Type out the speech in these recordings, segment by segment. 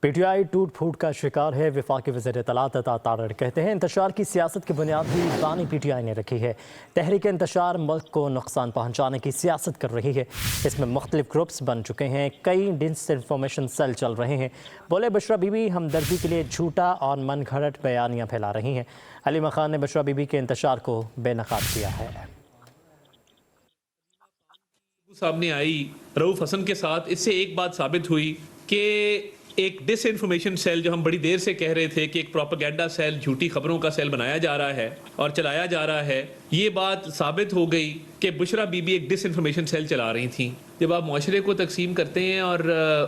P T I ٹوٹ پھوٹ کا شکار ہے۔ وفاقی وزیر اطلاعات عطا تارڑ کہتے ہیں انتشار کی سیاست کی بنیاد بھی بانی پی ٹی آئی نے رکھی ہے۔ تحریک انتشار ملک کو نقصان پہنچانے کی سیاست کر رہی ہے۔ اس میں مختلف گروپس بن چکے ہیں، کئی ڈس انفارمیشن سیل چل رہے ہیں۔ بولے بشرا بی بی ہمدردی کے لیے جھوٹا اور من گھڑت بیانیاں پھیلا رہی ہیں۔ حلیمہ خان نے بشرا بی بی کے انتشار کو بے نقاب کیا ہے۔ سامنے آئی رؤف حسن کے ساتھ، اس سے ایک بات ثابت ہوئی کہ ایک ڈس انفارمیشن سیل جو ہم بڑی دیر سے کہہ رہے تھے کہ ایک پروپیگنڈا سیل، جھوٹی خبروں کا سیل بنایا جا رہا ہے اور چلایا جا رہا ہے، یہ بات ثابت ہو گئی کہ بشرا بی بی ایک ڈس انفارمیشن سیل چلا رہی تھیں۔ جب آپ معاشرے کو تقسیم کرتے ہیں اور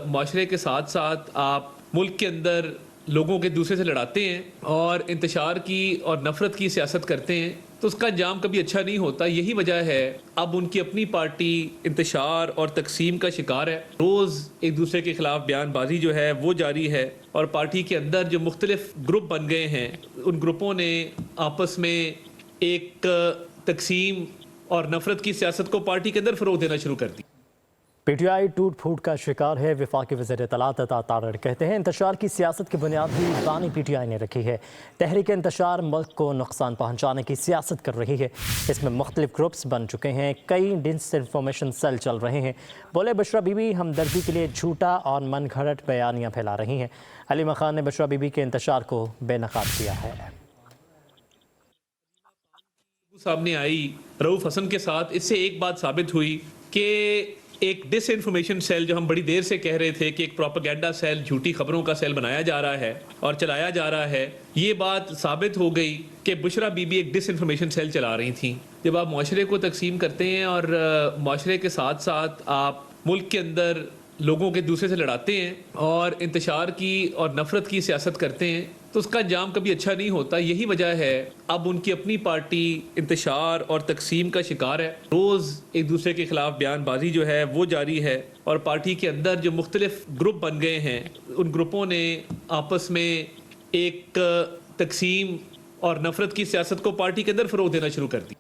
معاشرے کے ساتھ ساتھ آپ ملک کے اندر لوگوں کے دوسرے سے لڑاتے ہیں اور انتشار کی اور نفرت کی سیاست کرتے ہیں تو اس کا انجام کبھی اچھا نہیں ہوتا۔ یہی وجہ ہے اب ان کی اپنی پارٹی انتشار اور تقسیم کا شکار ہے۔ روز ایک دوسرے کے خلاف بیان بازی جو ہے وہ جاری ہے اور پارٹی کے اندر جو مختلف گروپ بن گئے ہیں ان گروپوں نے آپس میں ایک تقسیم اور نفرت کی سیاست کو پارٹی کے اندر فروغ دینا شروع کر دی۔ پی ٹی آئی ٹوٹ پھوٹ کا شکار ہے۔ وفاقی وزیر اطلاعات عطا تارڑ کہتے ہیں انتشار کی سیاست کی بنیاد بھی بانی پی ٹی آئی نے رکھی ہے۔ تحریک انتشار ملک کو نقصان پہنچانے کی سیاست کر رہی ہے۔ اس میں مختلف گروپس بن چکے ہیں، کئی ڈس انفارمیشن سیل چل رہے ہیں۔ بولے بشرا بی بی ہمدردی کے لیے جھوٹا اور من گھڑت بیانیاں پھیلا رہی ہیں۔ حلیمہ خان نے بشرا بی بی کے انتشار کو بے نقاب کیا ہے۔ سامنے آئی رؤف حسن کے ساتھ، اس سے ایک بات ثابت ہوئی کہ ایک ڈس انفارمیشن سیل جو ہم بڑی دیر سے کہہ رہے تھے کہ ایک پروپیگنڈا سیل، جھوٹی خبروں کا سیل بنایا جا رہا ہے اور چلایا جا رہا ہے، یہ بات ثابت ہو گئی کہ بشرا بی بی ایک ڈس انفارمیشن سیل چلا رہی تھیں۔ جب آپ معاشرے کو تقسیم کرتے ہیں اور معاشرے کے ساتھ ساتھ آپ ملک کے اندر لوگوں کے دوسرے سے لڑاتے ہیں اور انتشار کی اور نفرت کی سیاست کرتے ہیں تو اس کا انجام کبھی اچھا نہیں ہوتا۔ یہی وجہ ہے اب ان کی اپنی پارٹی انتشار اور تقسیم کا شکار ہے۔ روز ایک دوسرے کے خلاف بیان بازی جو ہے وہ جاری ہے اور پارٹی کے اندر جو مختلف گروپ بن گئے ہیں ان گروپوں نے آپس میں ایک تقسیم اور نفرت کی سیاست کو پارٹی کے اندر فروغ دینا شروع کر دی۔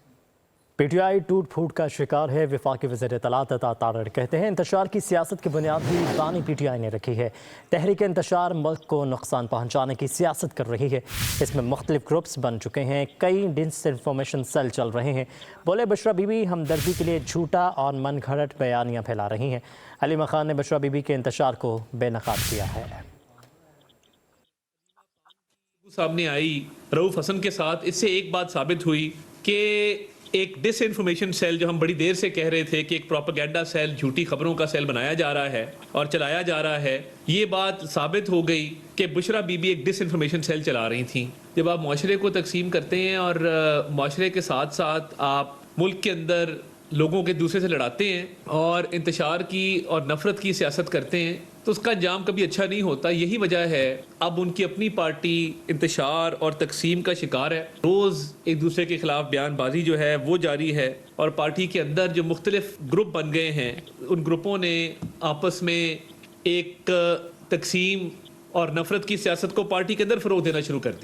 پی ٹی آئی ٹوٹ پھوٹ کا شکار ہے۔ وفاقی وزیر اطلاعات عطا تارڑ کہتے ہیں انتشار کی سیاست کی بنیاد بھی بانی پی ٹی آئی نے رکھی ہے۔ تحریک انتشار ملک کو نقصان پہنچانے کی سیاست کر رہی ہے۔ اس میں مختلف گروپس بن چکے ہیں، کئی ڈس انفارمیشن سیل چل رہے ہیں۔ بولے بشرا بی بی ہمدردی کے لیے جھوٹا اور من گھڑت بیانیاں پھیلا رہی ہیں۔ حلیمہ خان نے بشرا بی بی کے انتشار کو بے نقاب کیا ہے۔ سامنے آئی رؤف حسن کے ساتھ، اس سے ایک بات ثابت ہوئی کہ ایک ڈس انفارمیشن سیل جو ہم بڑی دیر سے کہہ رہے تھے کہ ایک پروپیگنڈا سیل، جھوٹی خبروں کا سیل بنایا جا رہا ہے اور چلایا جا رہا ہے، یہ بات ثابت ہو گئی کہ بشرا بی بی ایک ڈس انفارمیشن سیل چلا رہی تھیں۔ جب آپ معاشرے کو تقسیم کرتے ہیں اور معاشرے کے ساتھ ساتھ آپ ملک کے اندر لوگوں کے دوسرے سے لڑاتے ہیں اور انتشار کی اور نفرت کی سیاست کرتے ہیں تو اس کا انجام کبھی اچھا نہیں ہوتا۔ یہی وجہ ہے اب ان کی اپنی پارٹی انتشار اور تقسیم کا شکار ہے۔ روز ایک دوسرے کے خلاف بیان بازی جو ہے وہ جاری ہے اور پارٹی کے اندر جو مختلف گروپ بن گئے ہیں ان گروپوں نے آپس میں ایک تقسیم اور نفرت کی سیاست کو پارٹی کے اندر فروغ دینا شروع کر دی۔